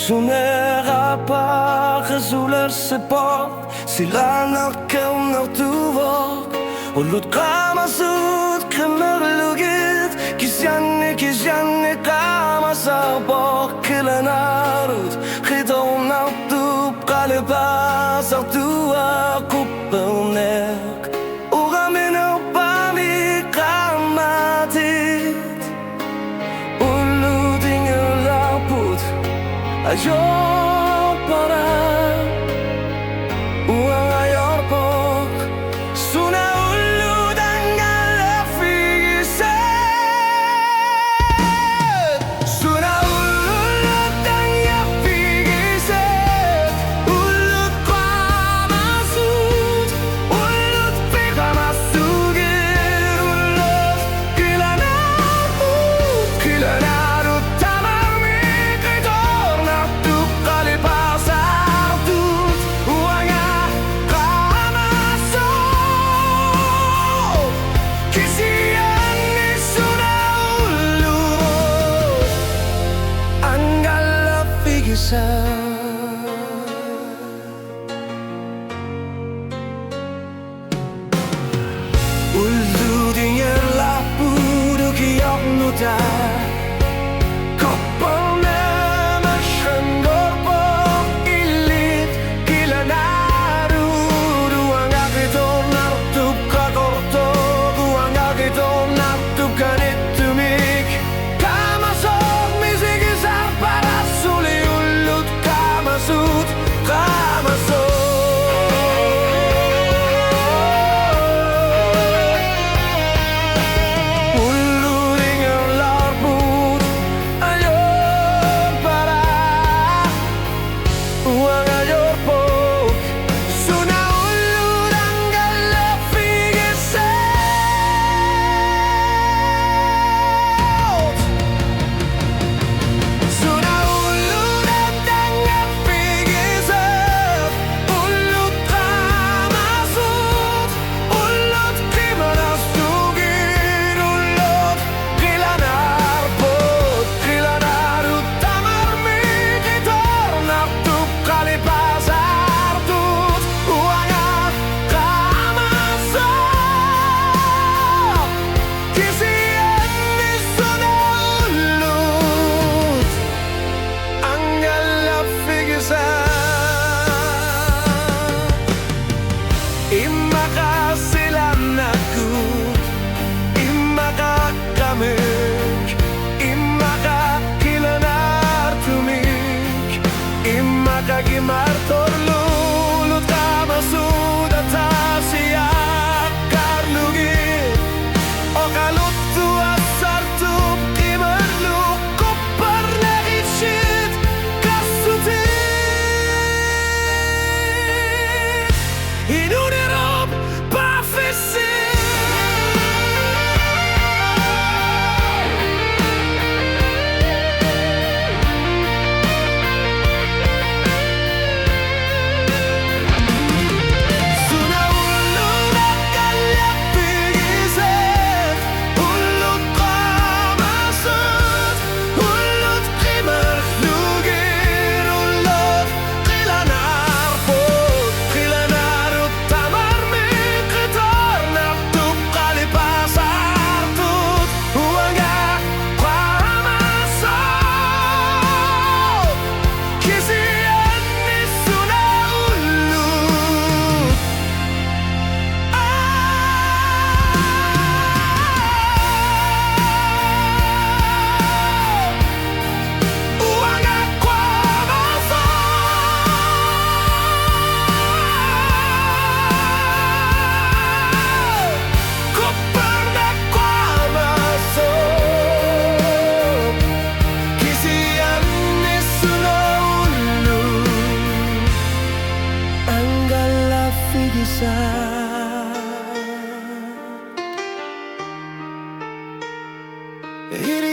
Suonera pas sulle sepolcre sillä nakkeunner tuvok Hullut kaamasud kremmerlugid Kisjanni kaamasarbok Kõlenarud Ridonartub kalipasartua kuppernerk Uramine upami grammatit Hullud ingelapud Ajopara Uang ajorpok Suna hullud angalafigised Suna hullud angalafigised Hullud kaamasud Hullud pegamasugid Hullud külanarud tamarmikid ornatud kalipasartud Uanga kaamasud Kisianni suna hullud angalafigised Hulludin yerlappudu kioknuta Kopparnämä skönnorpok illit Kilanarud Uangakritornartub kakortog Uangakritornartub kanittumik Kaamasod misigisar paras suli hullud kaamasud Martorlulut kaamasud atasiak karlugid Okaluttu assartub kimerluk kopparneitsid kassutit Inunerob pafissid It